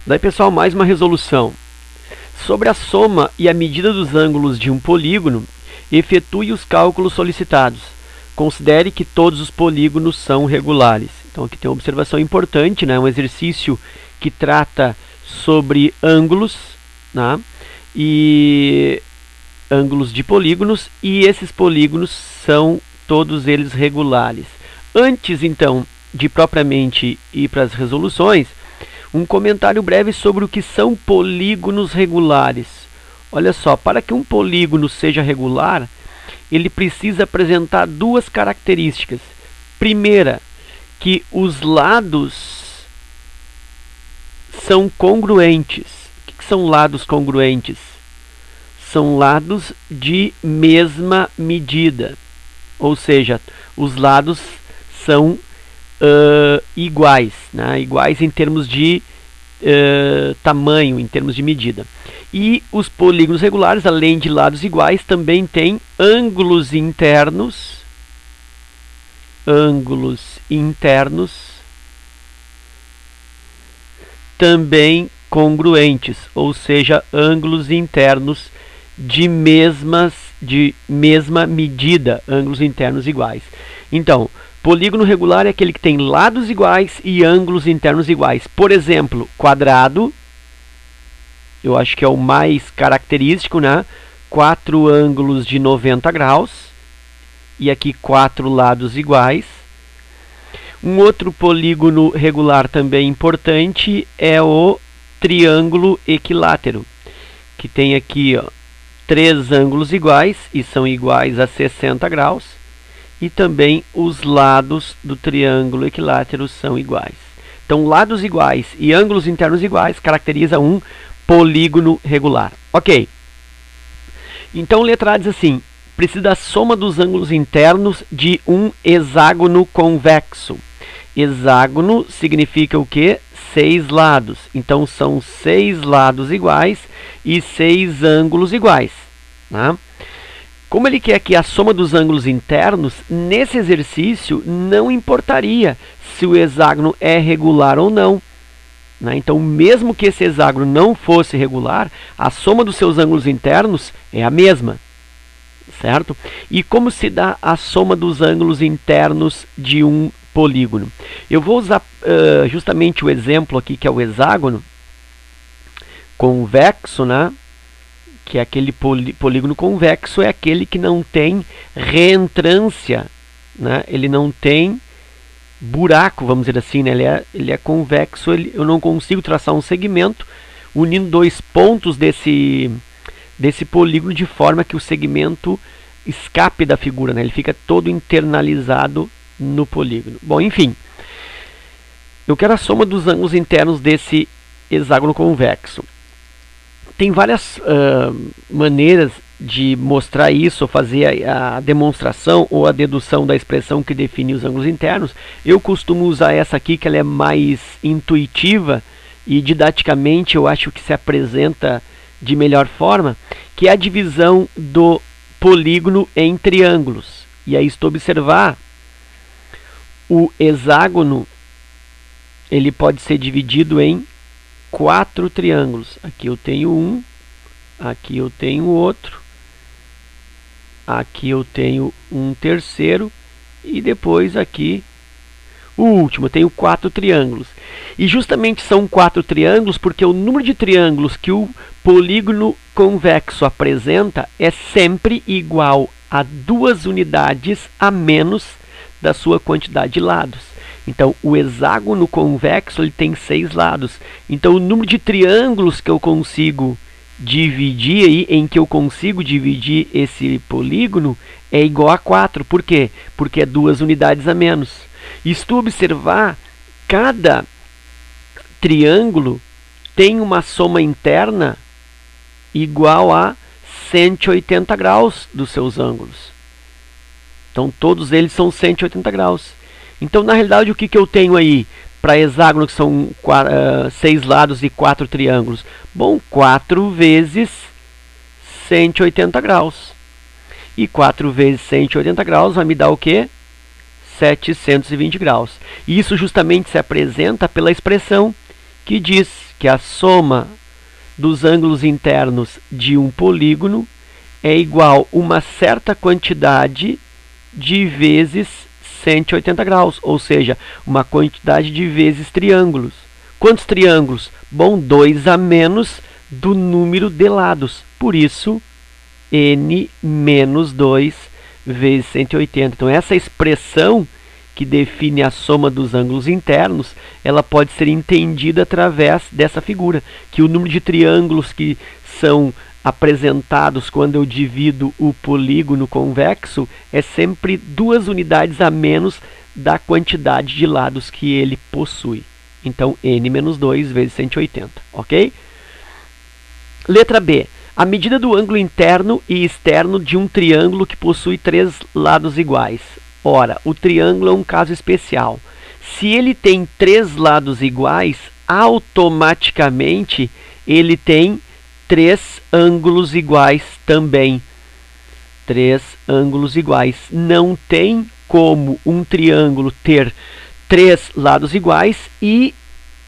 Daí, pessoal, mais uma resolução. Sobre a soma e a medida dos ângulos de um polígono, efetue os cálculos solicitados. Considere que todos os polígonos são regulares. Então, aqui tem uma observação importante, né? Um exercício que trata sobre ângulos, né? E ângulos de polígonos, e esses polígonos são todos eles regulares. Antes, então, de propriamente ir para as resoluções, um comentário breve sobre o que são polígonos regulares. Olha só, para que um polígono seja regular, ele precisa apresentar duas características. Primeira, que os lados são congruentes. O que são lados congruentes? São lados de mesma medida. Ou seja, os lados são iguais, né? Iguais em termos de tamanho, em termos de medida. E os polígonos regulares, além de lados iguais, também têm ângulos internos também congruentes, ou seja, ângulos internos de mesma medida, ângulos internos iguais. Então, polígono regular é aquele que tem lados iguais e ângulos internos iguais. Por exemplo, quadrado, eu acho que é o mais característico, né? 4 ângulos de 90 graus e aqui 4 lados iguais. Um outro polígono regular também importante é o triângulo equilátero, que tem aqui, ó, 3 ângulos iguais e são iguais a 60 graus. E também os lados do triângulo equilátero são iguais. Então, lados iguais e ângulos internos iguais caracteriza um polígono regular. Ok. Então, letra A diz assim: precisa da soma dos ângulos internos de um hexágono convexo. Hexágono significa o quê? 6 lados. Então, são 6 lados iguais e 6 ângulos iguais, né? Como ele quer aqui a soma dos ângulos internos, nesse exercício não importaria se o hexágono é regular ou não, né? Então, mesmo que esse hexágono não fosse regular, a soma dos seus ângulos internos é a mesma, certo? E como se dá a soma dos ângulos internos de um polígono? Eu vou usar justamente o exemplo aqui, que é o hexágono convexo, né? Que é aquele polígono convexo, é aquele que não tem reentrância, né? Ele não tem buraco, vamos dizer assim, né? Ele é convexo, eu não consigo traçar um segmento unindo 2 pontos desse polígono de forma que o segmento escape da figura, né? Ele fica todo internalizado no polígono. Bom, enfim, eu quero a soma dos ângulos internos desse hexágono convexo. Tem várias maneiras de mostrar isso, ou fazer a demonstração ou a dedução da expressão que define os ângulos internos. Eu costumo usar essa aqui, que ela é mais intuitiva e didaticamente eu acho que se apresenta de melhor forma, que é a divisão do polígono em triângulos. E aí, se tu observar, o hexágono ele pode ser dividido em 4 triângulos. Aqui eu tenho um, aqui eu tenho outro, aqui eu tenho um terceiro e depois aqui o último. Eu tenho 4 triângulos. E justamente são 4 triângulos porque o número de triângulos que o polígono convexo apresenta é sempre igual a 2 unidades a menos da sua quantidade de lados. Então, o hexágono convexo ele tem 6 lados. Então, o número de triângulos que eu consigo dividir aí, em que eu consigo dividir esse polígono, é igual a 4. Por quê? Porque é 2 unidades a menos. E se tu observar, cada triângulo tem uma soma interna igual a 180 graus dos seus ângulos. Então, todos eles são 180 graus. Então, na realidade, o que eu tenho aí para hexágono, que são 6 lados e 4 triângulos? Bom, 4 vezes 180 graus. E 4 vezes 180 graus vai me dar o quê? 720 graus. E isso justamente se apresenta pela expressão que diz que a soma dos ângulos internos de um polígono é igual a uma certa quantidade de vezes 180 graus, ou seja, uma quantidade de vezes triângulos. Quantos triângulos? Bom, 2 a menos do número de lados. Por isso, n menos 2 vezes 180. Então, essa expressão que define a soma dos ângulos internos, ela pode ser entendida através dessa figura, que o número de triângulos que são apresentados quando eu divido o polígono convexo é sempre 2 unidades a menos da quantidade de lados que ele possui. Então, n menos 2 vezes 180, ok? Letra B. A medida do ângulo interno e externo de um triângulo que possui 3 lados iguais. Ora, o triângulo é um caso especial. Se ele tem 3 lados iguais, automaticamente ele tem 3 ângulos iguais também. 3 ângulos iguais. Não tem como um triângulo ter 3 lados iguais e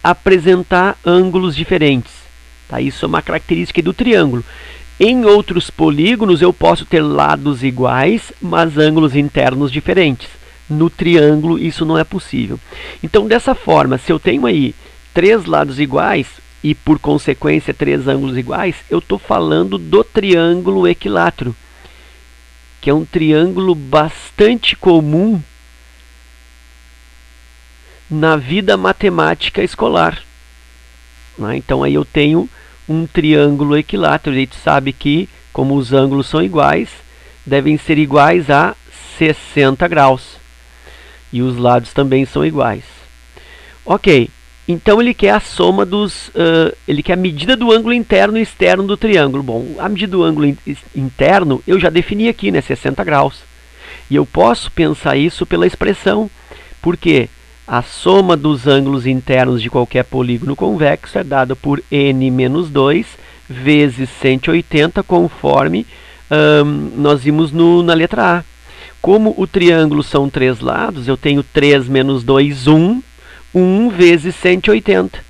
apresentar ângulos diferentes. Tá? Isso é uma característica do triângulo. Em outros polígonos eu posso ter lados iguais, mas ângulos internos diferentes. No triângulo isso não é possível. Então, dessa forma, se eu tenho aí 3 lados iguais e, por consequência, 3 ângulos iguais, eu estou falando do triângulo equilátero, que é um triângulo bastante comum na vida matemática escolar. Então, aí eu tenho um triângulo equilátero. A gente sabe que, como os ângulos são iguais, devem ser iguais a 60 graus. E os lados também são iguais. Ok, então ele quer a soma dos... ele quer a medida do ângulo interno e externo do triângulo. Bom, a medida do ângulo interno eu já defini aqui, né? 60 graus. E eu posso pensar isso pela expressão. Por quê? A soma dos ângulos internos de qualquer polígono convexo é dada por n menos 2 vezes 180, conforme nós vimos na letra A. Como o triângulo são 3 lados, eu tenho 3 menos 2, 1. 1 vezes 180.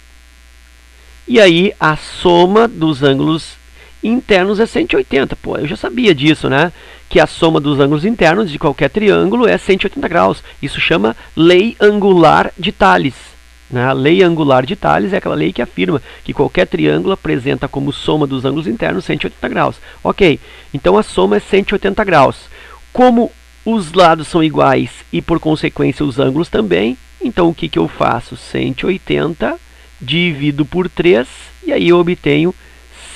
E aí, a soma dos ângulos internos é 180. Pô, eu já sabia disso, né? Que a soma dos ângulos internos de qualquer triângulo é 180 graus. Isso chama lei angular de Thales. Né? A lei angular de Thales é aquela lei que afirma que qualquer triângulo apresenta como soma dos ângulos internos 180 graus. Ok, então a soma é 180 graus. Como os lados são iguais e, por consequência, os ângulos também, então o que eu faço? 180 divido por 3 e aí eu obtenho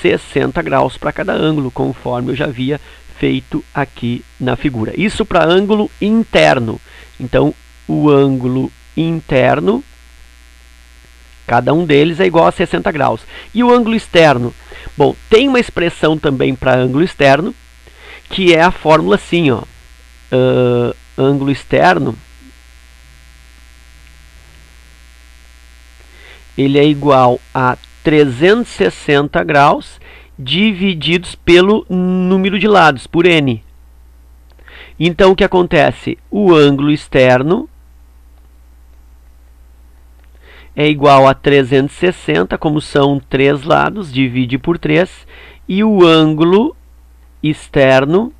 60 graus para cada ângulo, conforme eu já havia feito aqui na figura. Isso para ângulo interno. Então, o ângulo interno, cada um deles é igual a 60 graus. E o ângulo externo? Bom, tem uma expressão também para ângulo externo, que é a fórmula assim, ó. Ângulo externo, ele é igual a 360 graus divididos pelo número de lados, por n. Então, o que acontece? O ângulo externo é igual a 360, como são 3 lados, divide por 3, e o ângulo externo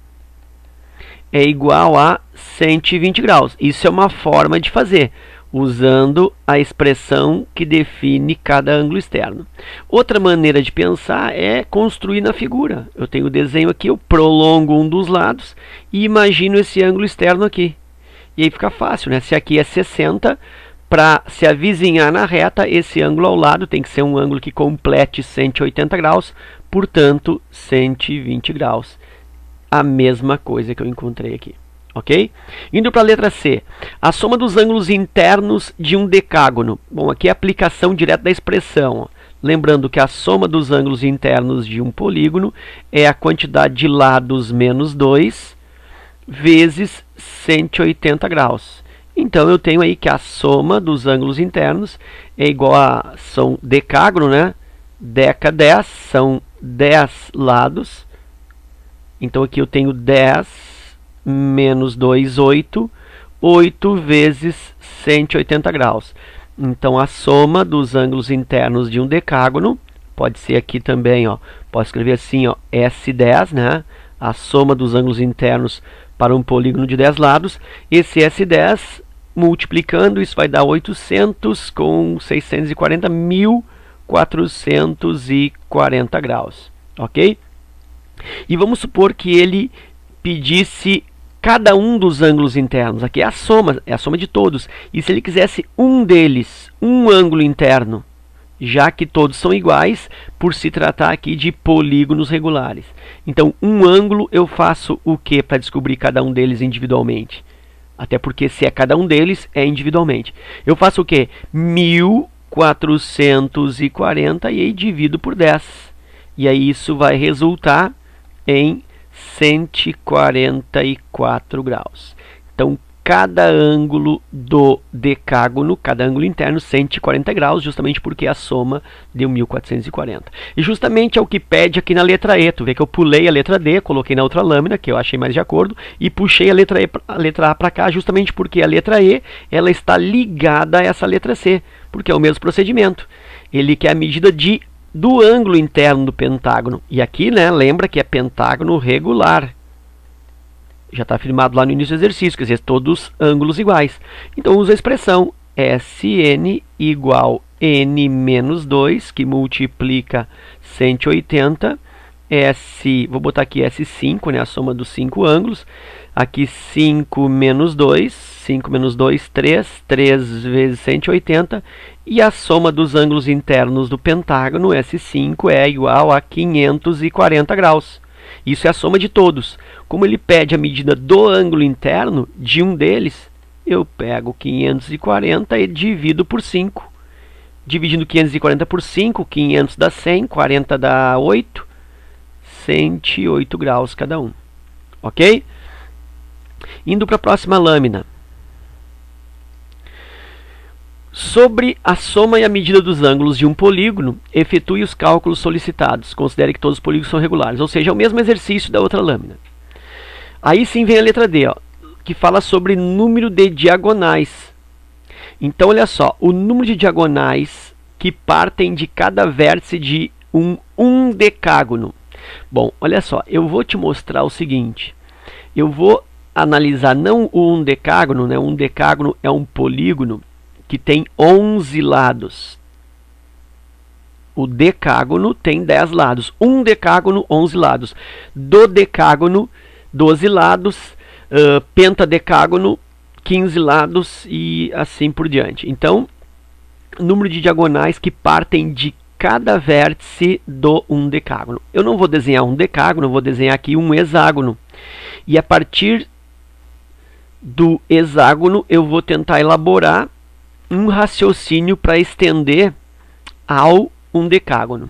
é igual a 120 graus. Isso é uma forma de fazer, usando a expressão que define cada ângulo externo. Outra maneira de pensar é construir na figura. Eu tenho o desenho aqui, eu prolongo um dos lados e imagino esse ângulo externo aqui. E aí fica fácil, né? Se aqui é 60, para se avizinhar na reta, esse ângulo ao lado tem que ser um ângulo que complete 180 graus, portanto, 120 graus. A mesma coisa que eu encontrei aqui. Ok? Indo para a letra C. A soma dos ângulos internos de um decágono. Bom, aqui é a aplicação direta da expressão. Ó. Lembrando que a soma dos ângulos internos de um polígono é a quantidade de lados menos 2 vezes 180 graus. Então, eu tenho aí que a soma dos ângulos internos é igual a... São decágono, né? Deca 10, são 10 lados. Então, aqui eu tenho 10 menos 2, 8. 8 vezes 180 graus. Então, a soma dos ângulos internos de um decágono, pode ser aqui também, ó, posso escrever assim, ó, S10, né? A soma dos ângulos internos para um polígono de 10 lados. Esse S10, multiplicando, isso vai dar 800 com 640, 1440 graus, ok? E vamos supor que ele pedisse cada um dos ângulos internos. Aqui é a soma de todos. E se ele quisesse um deles, um ângulo interno, já que todos são iguais, por se tratar aqui de polígonos regulares. Então, um ângulo eu faço o que para descobrir cada um deles individualmente? Até porque se é cada um deles, é individualmente. Eu faço o que? 1440 e aí divido por 10. E aí isso vai resultar em 144 graus. Então, cada ângulo do decágono, cada ângulo interno, 140 graus, justamente porque a soma deu 1440. E justamente é o que pede aqui na letra E. Tu vê que eu pulei a letra D, coloquei na outra lâmina, que eu achei mais de acordo, e puxei a letra A para cá, justamente porque a letra E ela está ligada a essa letra C, porque é o mesmo procedimento. Ele quer a medida do ângulo interno do pentágono. E aqui, né, lembra que é pentágono regular. Já está afirmado lá no início do exercício, quer dizer, todos ângulos iguais. Então, usa a expressão SN igual N menos 2, que multiplica 180. Vou botar aqui S5, né, a soma dos 5 ângulos. Aqui 5 menos 2, 5 menos 2, 3, 3 vezes 180. E a soma dos ângulos internos do pentágono, S5, é igual a 540 graus. Isso é a soma de todos. Como ele pede a medida do ângulo interno de um deles, eu pego 540 e divido por 5. Dividindo 540 por 5, 500 dá 100, 40 dá 8, 108 graus cada um. Ok? Indo para a próxima lâmina. Sobre a soma e a medida dos ângulos de um polígono, efetue os cálculos solicitados. Considere que todos os polígonos são regulares. Ou seja, é o mesmo exercício da outra lâmina. Aí sim vem a letra D, ó, que fala sobre número de diagonais. Então, olha só, o número de diagonais que partem de cada vértice de um decágono. Bom, olha só, eu vou te mostrar o seguinte. Eu vou analisar não um decágono, né? Um decágono é um polígono que tem 11 lados. O decágono tem 10 lados. Um decágono, 11 lados. Dodecágono, 12 lados. Pentadecágono, 15 lados e assim por diante. Então, número de diagonais que partem de cada vértice do um decágono. Eu não vou desenhar um decágono, eu vou desenhar aqui um hexágono. E a partir do hexágono, eu vou tentar elaborar um raciocínio para estender ao um decágono.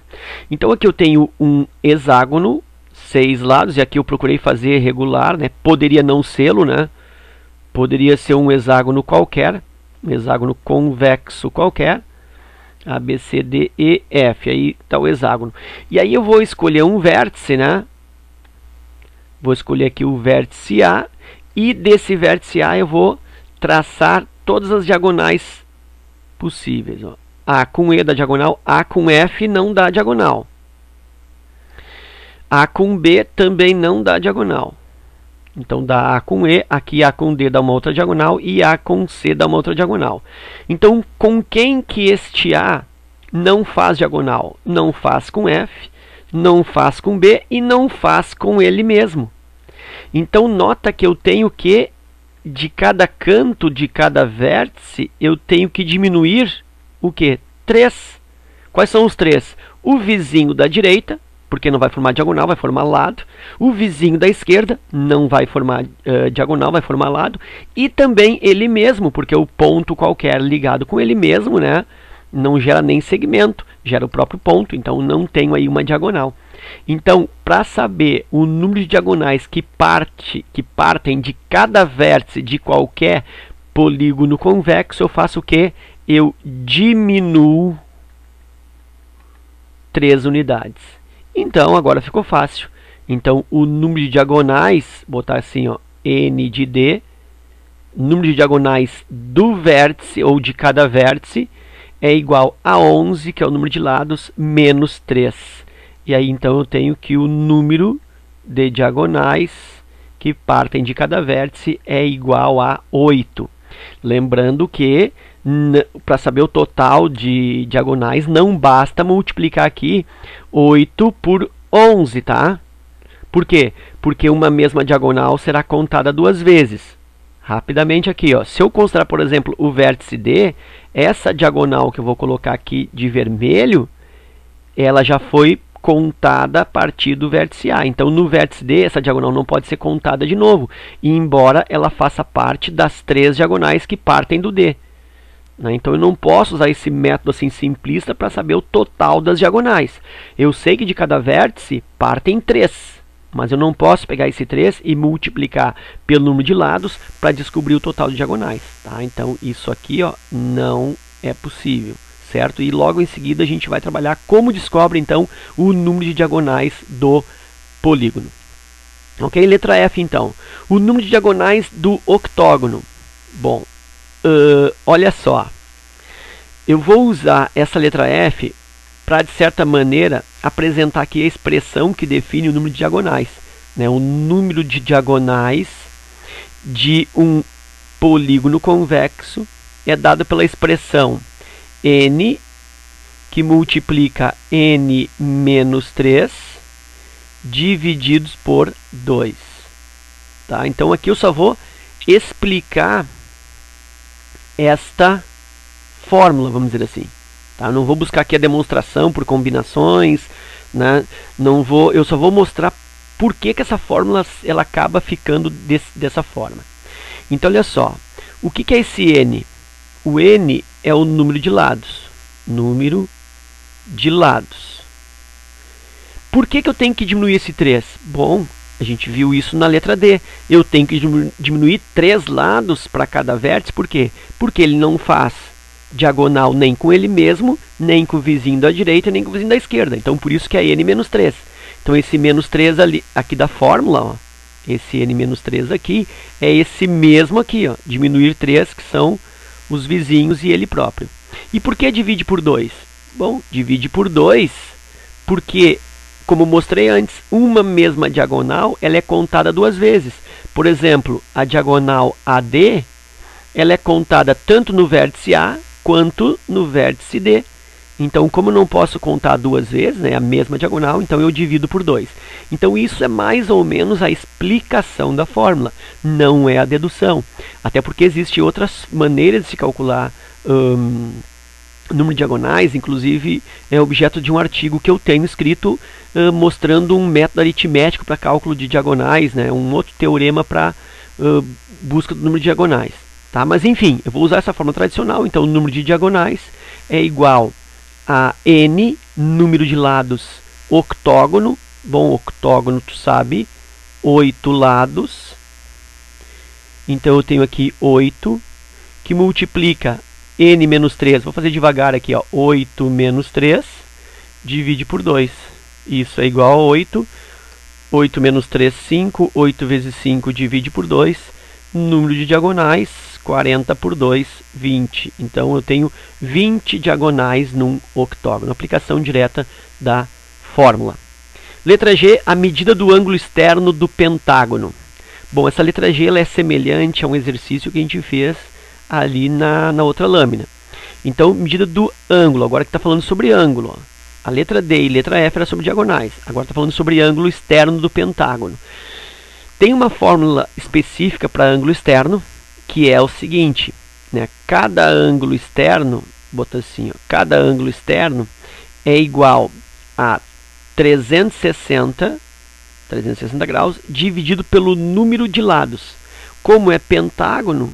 Então aqui eu tenho um hexágono, 6 lados, e aqui eu procurei fazer regular, né? Poderia não sê-lo, né? Poderia ser um hexágono qualquer, um hexágono convexo qualquer, A, B, C, D, E, F, aí está o hexágono. E aí eu vou escolher um vértice, né? Vou escolher aqui o vértice A, e desse vértice A eu vou traçar todas as diagonais possíveis. Ó. A com E dá diagonal, A com F não dá diagonal. A com B também não dá diagonal. Então dá A com E, aqui A com D dá uma outra diagonal e A com C dá uma outra diagonal. Então com quem que este A não faz diagonal? Não faz com F, não faz com B e não faz com ele mesmo. Então nota que eu tenho que de cada canto, de cada vértice, eu tenho que diminuir o quê? 3. Quais são os 3? O vizinho da direita, porque não vai formar diagonal, vai formar lado. O vizinho da esquerda não vai formar diagonal, vai formar lado. E também ele mesmo, porque o ponto qualquer ligado com ele mesmo, né, não gera nem segmento, gera o próprio ponto, então não tenho aí uma diagonal. Então, para saber o número de diagonais que partem de cada vértice de qualquer polígono convexo, eu faço o quê? Eu diminuo 3 unidades. Então, agora ficou fácil. Então, o número de diagonais, botar assim, ó, N de D, número de diagonais do vértice, ou de cada vértice, é igual a 11, que é o número de lados, menos 3. E aí, então, eu tenho que o número de diagonais que partem de cada vértice é igual a 8. Lembrando que, para saber o total de diagonais, não basta multiplicar aqui 8 por 11, tá? Por quê? Porque uma mesma diagonal será contada duas vezes. Rapidamente aqui, ó, se eu considerar, por exemplo, o vértice D, essa diagonal que eu vou colocar aqui de vermelho, ela já foi contada a partir do vértice A. Então, no vértice D, essa diagonal não pode ser contada de novo, embora ela faça parte das 3 diagonais que partem do D. Então, eu não posso usar esse método assim simplista para saber o total das diagonais. Eu sei que de cada vértice partem 3. Mas eu não posso pegar esse 3 e multiplicar pelo número de lados para descobrir o total de diagonais. Tá? Então, isso aqui, ó, não é possível, certo? E logo em seguida a gente vai trabalhar como descobre, então, o número de diagonais do polígono. Ok? Letra F, então. O número de diagonais do octógono. Bom, olha só. Eu vou usar essa letra F para, de certa maneira, apresentar aqui a expressão que define o número de diagonais. Né? O número de diagonais de um polígono convexo é dado pela expressão n, que multiplica n menos 3, divididos por 2. Tá? Então, aqui eu só vou explicar esta fórmula, vamos dizer assim. Tá? Não vou buscar aqui a demonstração por combinações, né? Eu só vou mostrar por que essa fórmula ela acaba ficando dessa forma. Então, olha só, o que é esse n? O n é o número de lados. Número de lados. Por que eu tenho que diminuir esse 3? Bom, a gente viu isso na letra D. Eu tenho que diminuir 3 lados para cada vértice. Por quê? Porque ele não faz diagonal nem com ele mesmo, nem com o vizinho da direita, nem com o vizinho da esquerda. Então, por isso que é n menos 3. Então, esse menos 3 ali, aqui da fórmula, ó, esse n menos 3 aqui, é esse mesmo aqui, ó, diminuir 3, que são os vizinhos e ele próprio. E por que divide por 2? Bom, divide por 2 porque, como mostrei antes, uma mesma diagonal ela é contada duas vezes. Por exemplo, a diagonal AD, ela é contada tanto no vértice A quanto no vértice D. Então, como eu não posso contar duas vezes, né, a mesma diagonal, então eu divido por 2. Então, isso é mais ou menos a explicação da fórmula, não é a dedução. Até porque existem outras maneiras de se calcular número de diagonais, inclusive é objeto de um artigo que eu tenho escrito mostrando um método aritmético para cálculo de diagonais, né, um outro teorema para busca do número de diagonais. Tá? Mas enfim, eu vou usar essa forma tradicional, então o número de diagonais é igual a n, número de lados, octógono. Bom, octógono, tu sabe, 8 lados. Então eu tenho aqui 8, que multiplica n menos 3. Vou fazer devagar aqui, ó, 8 menos 3, divide por 2. Isso é igual a 8. 8 menos 3, 5. 8 vezes 5 divide por 2. Número de diagonais, 40 por 2, 20. Então, eu tenho 20 diagonais num octógono. Aplicação direta da fórmula. Letra G, a medida do ângulo externo do pentágono. Bom, essa letra G ela é semelhante a um exercício que a gente fez ali na outra lâmina. Então, medida do ângulo. Agora que está falando sobre ângulo. Ó. A letra D e letra F era sobre diagonais. Agora está falando sobre ângulo externo do pentágono. Tem uma fórmula específica para ângulo externo, que é o seguinte, né? Cada ângulo externo, bota assim, ó, cada ângulo externo é igual a 360 graus dividido pelo número de lados. Como é pentágono,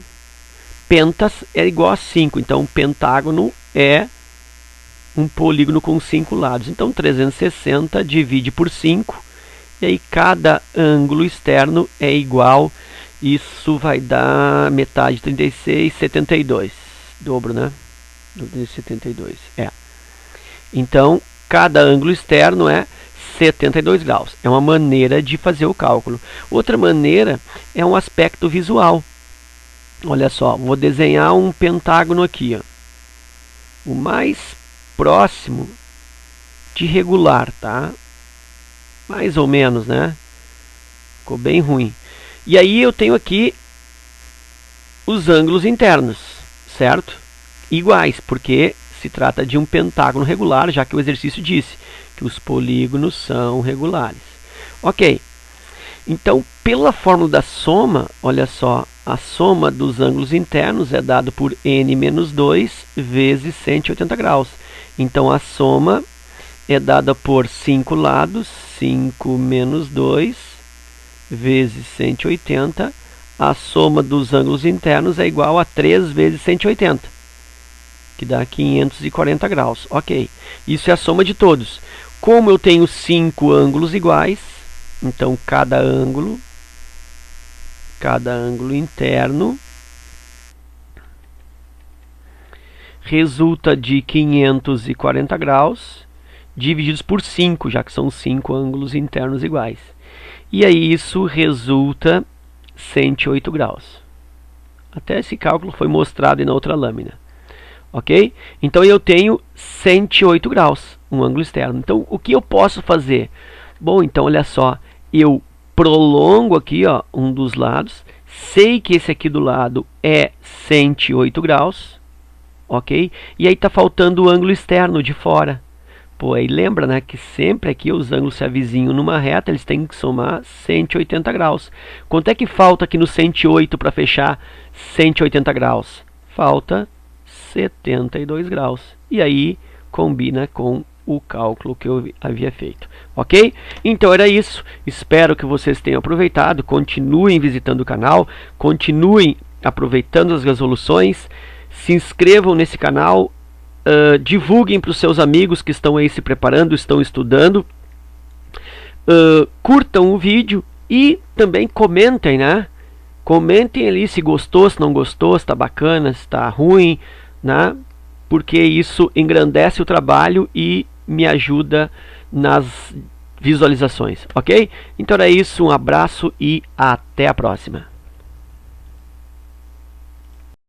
pentas é igual a 5, então pentágono é um polígono com 5 lados. Então 360 divide por 5, e aí cada ângulo externo é igual, isso vai dar metade de 36, 72. Dobro, né? Dobro de 72, é. Então, cada ângulo externo é 72 graus. É uma maneira de fazer o cálculo. Outra maneira é um aspecto visual. Olha só, vou desenhar um pentágono aqui, ó. O mais próximo de regular, tá? Mais ou menos, né? Ficou bem ruim. E aí eu tenho aqui os ângulos internos, certo? Iguais, porque se trata de um pentágono regular, já que o exercício disse que os polígonos são regulares. Ok. Então, pela fórmula da soma, olha só, a soma dos ângulos internos é dado por n menos 2 vezes 180 graus. Então, a soma é dada por 5 lados, 5 menos 2 vezes 180. A soma dos ângulos internos é igual a 3 vezes 180, que dá 540 graus. Ok, isso é a soma de todos. Como eu tenho 5 ângulos iguais, então cada ângulo interno resulta de 540 graus divididos por 5, já que são 5 ângulos internos iguais. E aí isso resulta 108 graus. Até esse cálculo foi mostrado na outra lâmina. Ok? Então eu tenho 108 graus, um ângulo externo. Então o que eu posso fazer? Bom, então olha só, eu prolongo aqui, ó, um dos lados, sei que esse aqui do lado é 108 graus, ok? E aí está faltando o ângulo externo de fora. Pô, aí lembra, né, que sempre aqui os ângulos se avizinham numa reta, eles têm que somar 180 graus. Quanto é que falta aqui no 108 para fechar 180 graus? Falta 72 graus. E aí combina com o cálculo que eu havia feito. Ok? Então era isso. Espero que vocês tenham aproveitado. Continuem visitando o canal. Continuem aproveitando as resoluções. Se inscrevam nesse canal. Divulguem para os seus amigos que estão aí se preparando, estão estudando. Curtam o vídeo e também comentem, né? Comentem ali se gostou, se não gostou, se está bacana, se está ruim, né? Porque isso engrandece o trabalho e me ajuda nas visualizações, ok? Então é isso, um abraço e até a próxima.